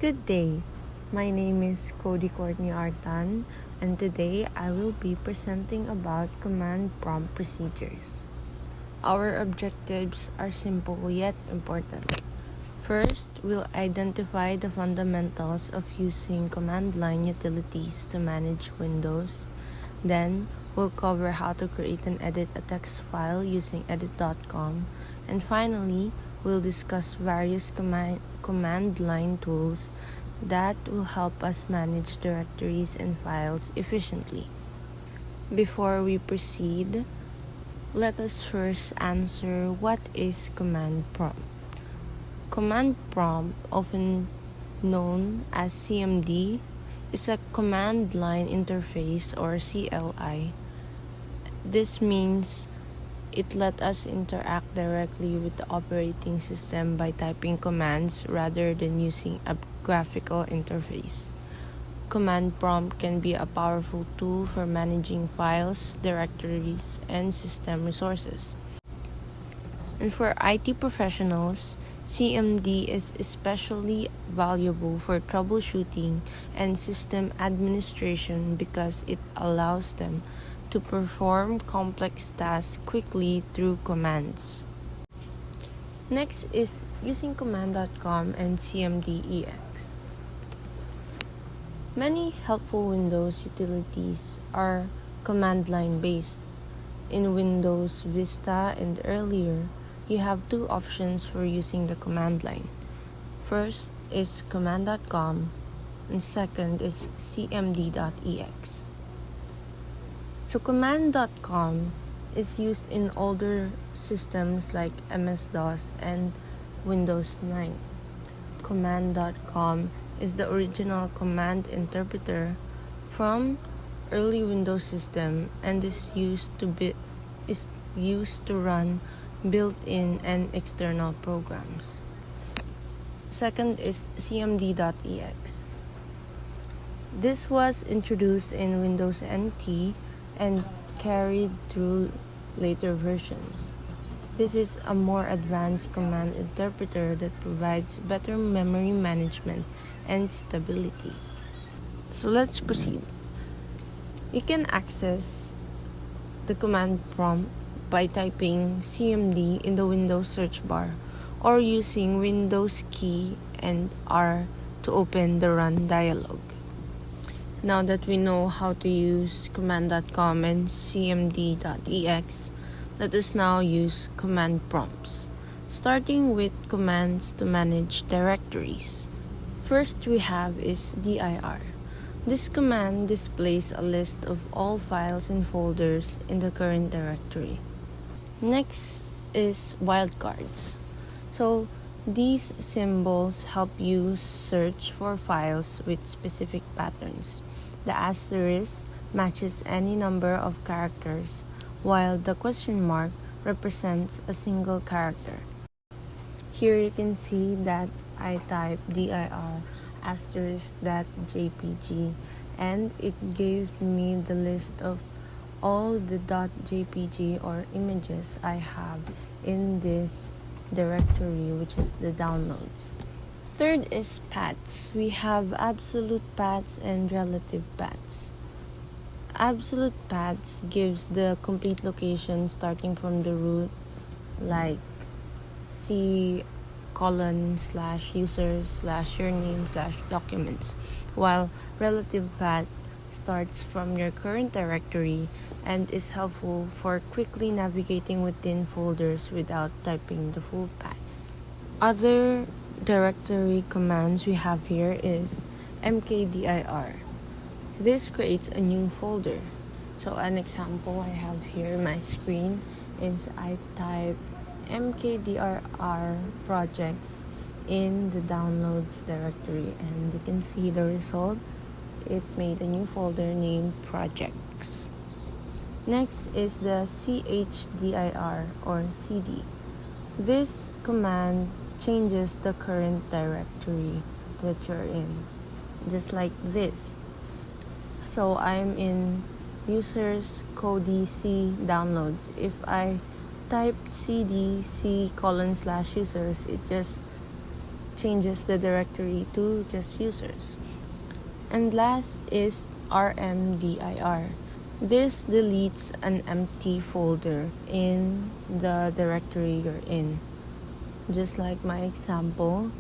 Good day. My name is Cody Courtney Artan, and today I will be presenting about command prompt procedures. Our objectives are simple yet important. First, we'll identify the fundamentals of using command line utilities to manage Windows. Then, we'll cover how to create and edit a text file using edit.com. And finally, we'll discuss various command line tools that will help us manage directories and files efficiently. Before we proceed, let us first answer what is command prompt. Command prompt, often known as CMD, is a command line interface or CLI. This means it let us interact directly with the operating system by typing commands rather than using a graphical interface. Command prompt can be a powerful tool for managing files, directories, and system resources. And for IT professionals, CMD is especially valuable for troubleshooting and system administration because it allows them to perform complex tasks quickly through commands. Next is using command.com and CMDEX. Many helpful Windows utilities are command line based. In Windows Vista and earlier, you have two options for using the command line. First is command.com and second is cmd.ex. So command.com is used in older systems like MS-DOS and Windows 9. Command.com is the original command interpreter from early Windows system and is used to run built-in and external programs. Second is cmd.ex. This was introduced in Windows NT and carried through later versions. This is a more advanced command interpreter that provides better memory management and stability. So let's proceed. You can access the command prompt by typing CMD in the Windows search bar or using Windows key and R to open the Run dialog. Now that we know how to use command.com and cmd.ex, let us now use command prompts, starting with commands to manage directories. First we have is dir. This command displays a list of all files and folders in the current directory. Next is wildcards. So these symbols help you search for files with specific patterns. The asterisk matches any number of characters, while the question mark represents a single character. Here you can see that I typed dir *jpg and it gave me the list of all the .jpg or images I have in this directory, which is the downloads. Third is paths. We have absolute paths and relative paths. Absolute paths gives the complete location starting from the root, like C:/users/your name/documents, while relative path starts from your current directory and is helpful for quickly navigating within folders without typing the full path. Other directory commands we have here is mkdir. This creates a new folder. So an example I have here on my screen is I type mkdir projects in the downloads directory and you can see the result. It made a new folder named projects. Next is the chdir or cd. This command changes the current directory that you're in, just like this. So I'm in users Kodi C downloads. If I type cd c:/users, it just changes the directory to just users. And last is rmdir. This deletes an empty folder in the directory you're in. Just like my example,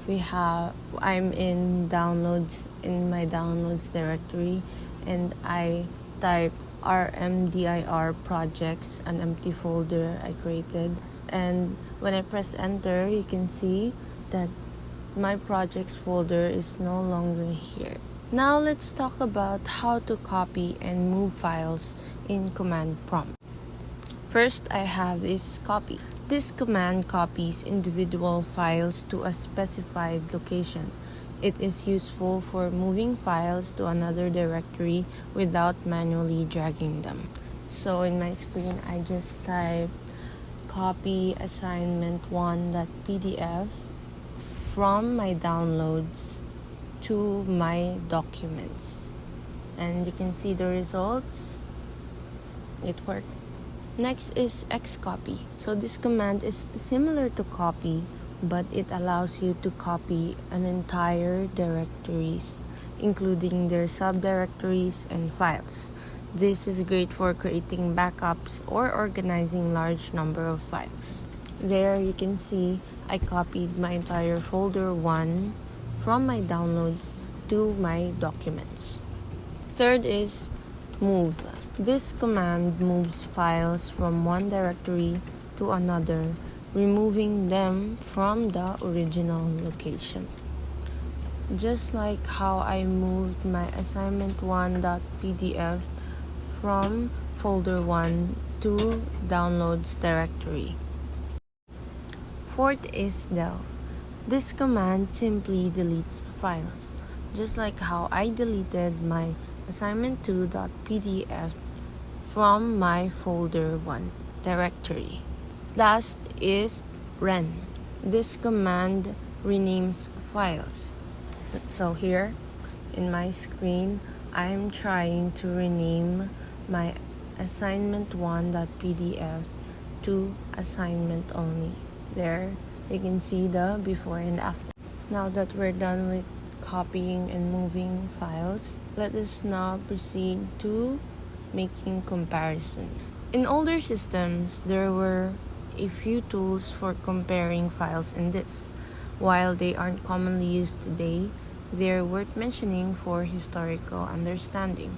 I'm in my downloads directory, and I type rmdir projects, an empty folder I created, and when I press enter, you can see that my projects folder is no longer here. Now let's talk about how to copy and move files in command prompt. First, I have is copy. This command copies individual files to a specified location. It is useful for moving files to another directory without manually dragging them. So in my screen, I just type copy assignment1.pdf from my downloads to my documents. And you can see the results. It worked. Next is xcopy. So this command is similar to copy, but it allows you to copy an entire directories, including their subdirectories and files. This is great for creating backups or organizing large number of files. There you can see I copied my entire folder 1 from my downloads to my documents. Third is move. This command moves files from one directory to another, removing them from the original location. Just like how I moved my assignment1.pdf from folder 1 to downloads directory. Fourth is del. This command simply deletes files, just like how I deleted my assignment2.pdf from my folder 1 directory. Last is ren. This command renames files. So here in my screen, I'm trying to rename my assignment1.pdf to assignment only. There you can see the before and after. Now that we're done with copying and moving files, let us now proceed to making comparison. In older systems, there were a few tools for comparing files and disks. While they aren't commonly used today, they're worth mentioning for historical understanding.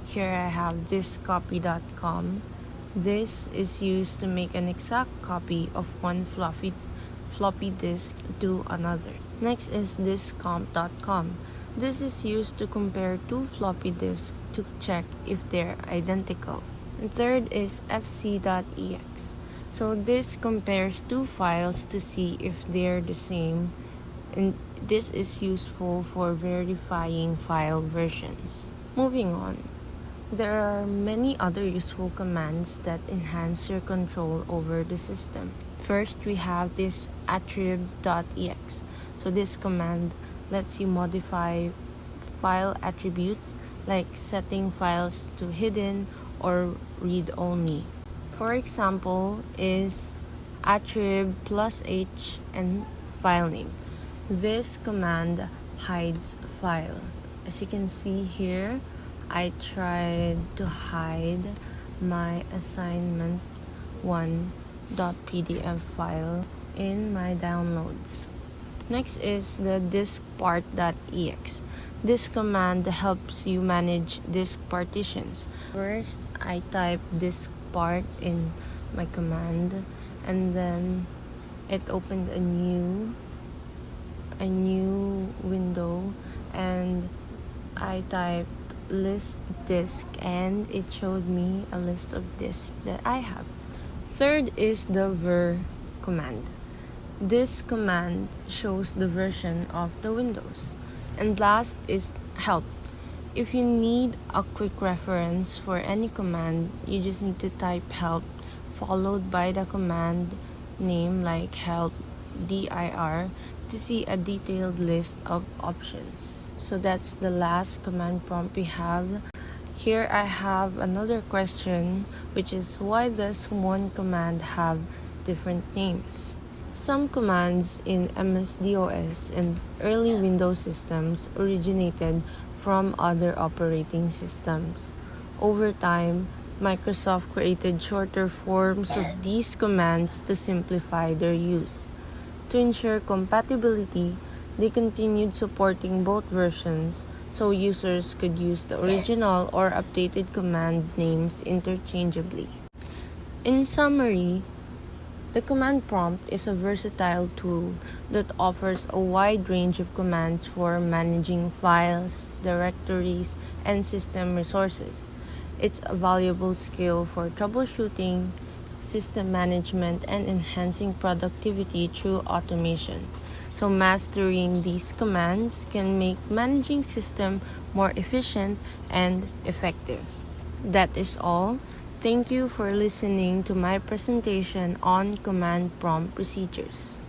Here I have diskcopy.com. This is used to make an exact copy of one floppy disk to another. Next is diskcomp.com. This is used to compare two floppy disks to check if they're identical. And third is fc.ex. So this compares two files to see if they're the same, and this is useful for verifying file versions. Moving on, there are many other useful commands that enhance your control over the system. First, we have this attrib.ex. So this command lets you modify file attributes like setting files to hidden or read-only. For example, is attrib +h and file name. This command hides file. As you can see here, I tried to hide my assignment1.pdf file in my downloads. Next is the diskpart.ex. This command helps you manage disk partitions. First, I type diskpart in my command, and then it opened a new window, and I typed list disk, and it showed me a list of disks that I have. Third is the ver command. This command shows the version of the Windows. And last is help. If you need a quick reference for any command, you just need to type help followed by the command name like help dir to see a detailed list of options. So that's the last command prompt we have. Here I have another question, which is why does one command have different names? Some commands in MS-DOS and early Windows systems originated from other operating systems. Over time, Microsoft created shorter forms of these commands to simplify their use. To ensure compatibility, they continued supporting both versions so users could use the original or updated command names interchangeably. In summary, the command prompt is a versatile tool that offers a wide range of commands for managing files, directories, and system resources. It's a valuable skill for troubleshooting, system management, and enhancing productivity through automation. So mastering these commands can make managing system more efficient and effective. That is all. Thank you for listening to my presentation on command prompt procedures.